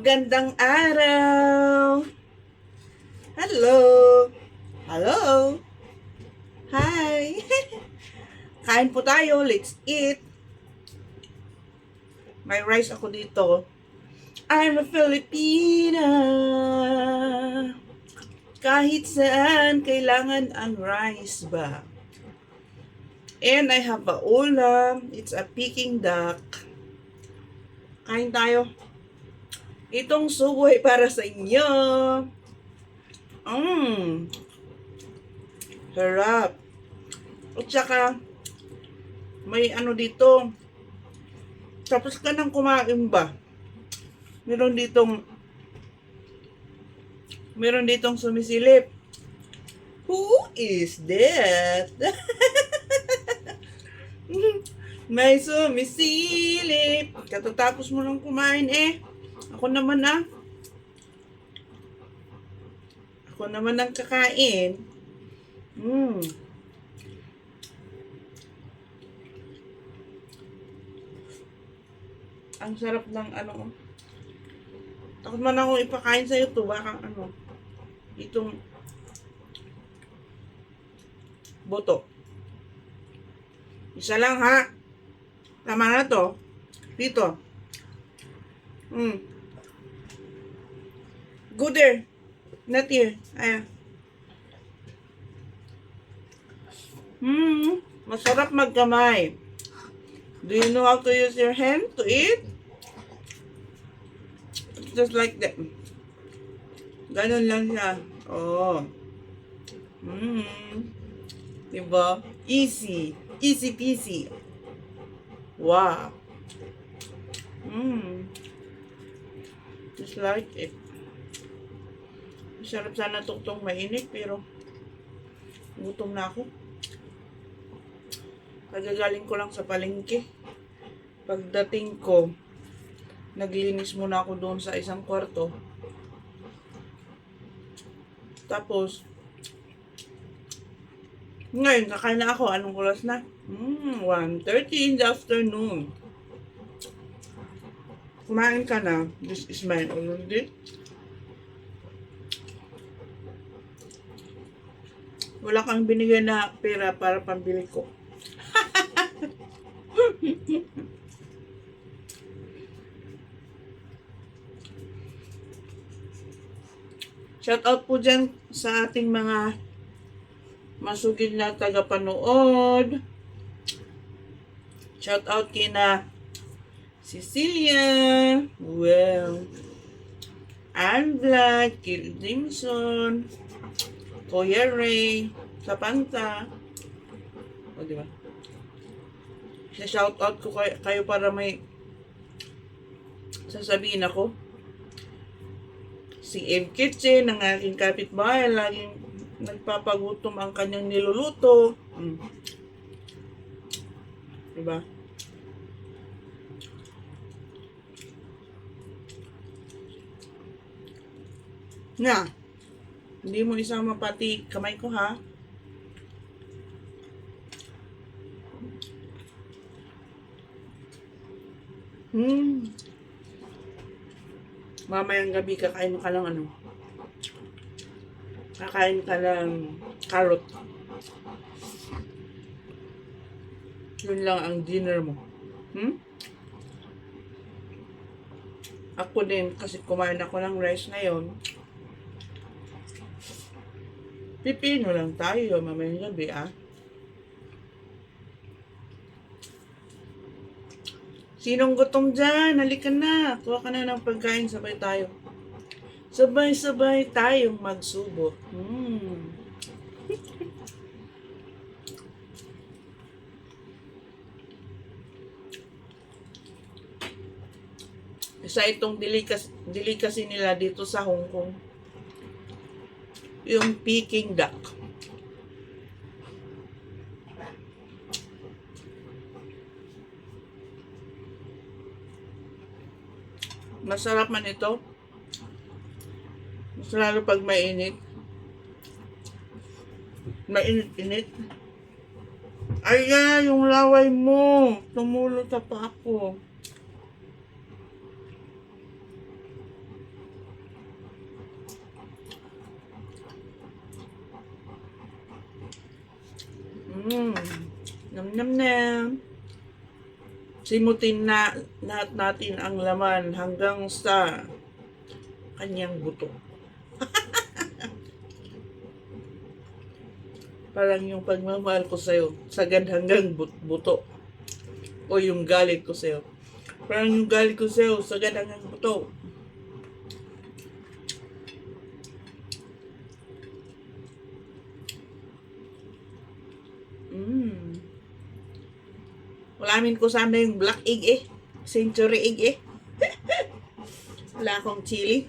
Magandang araw! Hello! Hello! Hi! Kain po tayo. Let's eat. May rice ako dito. I'm a Filipina. Kahit saan, kailangan ang rice ba? And I have a ulam. It's a Peking duck. Kain tayo. Itong subo ay para sa inyo. Harap. At saka, may ano dito. Tapos ka nang kumain ba? Meron ditong sumisilip. Who is that? May sumisilip. Katatapos mo nang kumain eh. Ako naman ang kakain. Ang sarap ng ano. Takot man ako ipakain sa'yo to. Baka itong boto. Isa lang ha. Tama na to. Dito. Go there. Not here. Ayan. Masarap magkamay. Do you know how to use your hand to eat? Just like that. Ganun lang siya. Oh. Diba? Easy. Easy peasy. Wow. Just like it. Sarap sana tuktong mainit pero gutom na ako. Kagagaling ko lang sa palengke. Pagdating ko, naglinis muna ako doon sa isang kwarto. Tapos, ngayon, kakain na ako. Anong oras na? 1:30 in the afternoon. Kumain ka na. This is mine already. Wala kang binigay na pera para pambili ko. Shout out po dyan sa ating mga masugid na tagapanood. Shout out kina Cecilia, Ann Vlad, Kil Dimson, Kuya Ray, Sapanta. O, diba? Shout out ko kayo para may sasabihin ako. Si Eve Kitchen, ang aking kapitbahay, laging nagpapagutom ang kanyang niluluto. Diba? Na, hindi mo isama pati kamay ko ha. Mamayang gabi kakain ka lang kakain ka lang carrot. Yun lang ang dinner mo. Ako din kasi kumain ako ng rice ngayon. Pipino lang tayo mamayang gabi Sinong gutom dyan? Halika na. Kuha ka na ng pagkain. Sabay tayo. Sabay-sabay tayong magsubok. Isa itong delicacy nila dito sa Hong Kong. Yung Peking duck. Masarap man ito. Mas lalo pag mainit. Mainit-init. Ayan, yung laway mo. Tumulo sa paa ko. Nam nam. Simutin na natin ang laman hanggang sa kanyang buto. Parang yung pagmamahal ko sa'yo, sagad hanggang buto. O yung galit ko sa'yo. Parang yung galit ko sa'yo, sagad hanggang buto. Ulamin ko sana yung black egg eh. Century egg eh. Wala akong chili.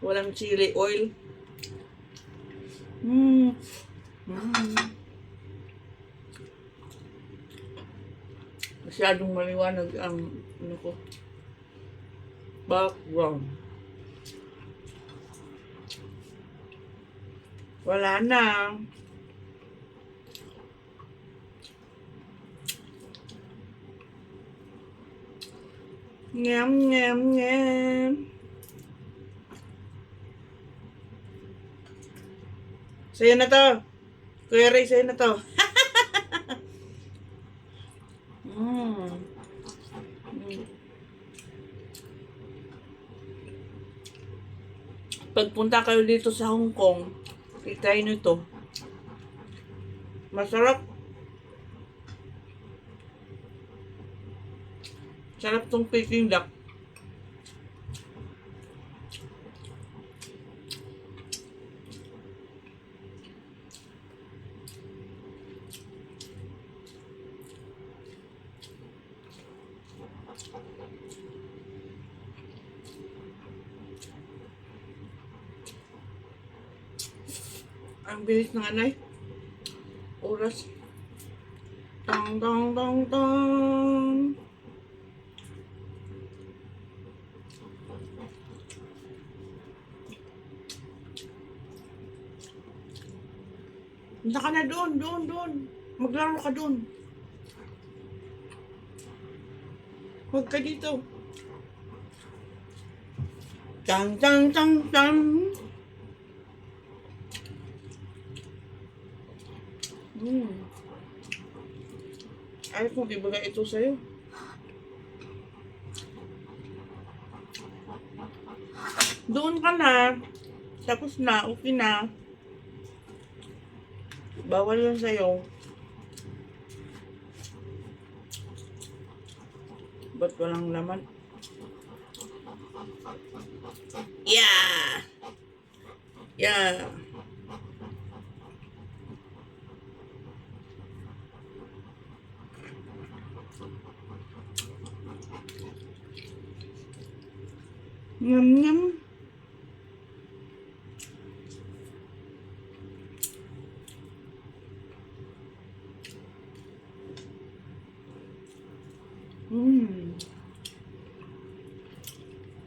Walang chili oil. Masyadong maliwanag ang ano ko, background. Wala na. Ngam ngam ngam. Sa'yo na to. Kuya Ray, sa'yo na to. Pagpunta kayo dito sa Hong Kong, try nyo ito. Masarap. Sarap tong Peking duck. Ang bilis ng anay. Oras. Tong tong tong tong. Punta ka na doon. Maglaro ka doon. Huwag ka dito. Tang tang tang tang. Ayaw kong ibigay ito sa'yo. Doon ka na. Tapos na. Okay na. Bawal lang sa'yo. Ba't walang laman? Yeah! Yeah! Yum yum.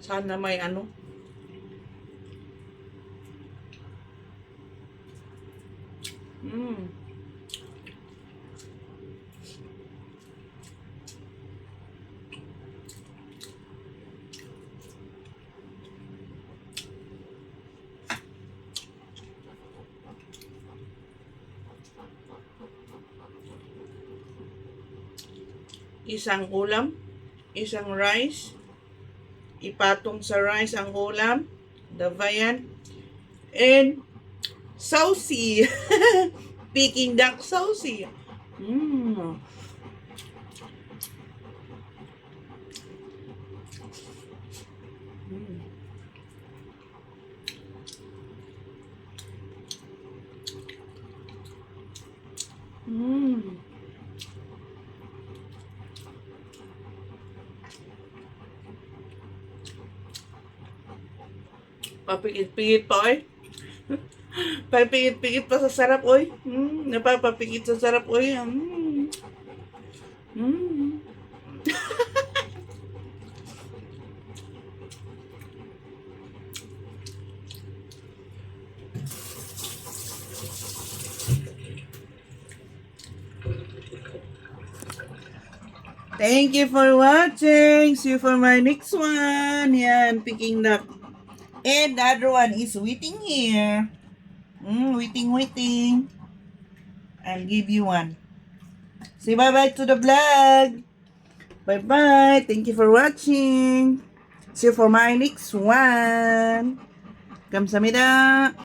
Sana may ano. Isang ulam, isang rice, ipatong sa rice ang ulam, davayan, and saucy. Peking duck saucy. Papikit-pikit pa oy. Papikit-pikit pa sa sarap oy. Napapapikit sa sarap oy. Thank you for watching. See you for my next one. Yan, Peking duck. And the other one is waiting here. Waiting. I'll give you one. Say bye-bye to the vlog. Bye-bye. Thank you for watching. See you for my next one. Kamsahamnida.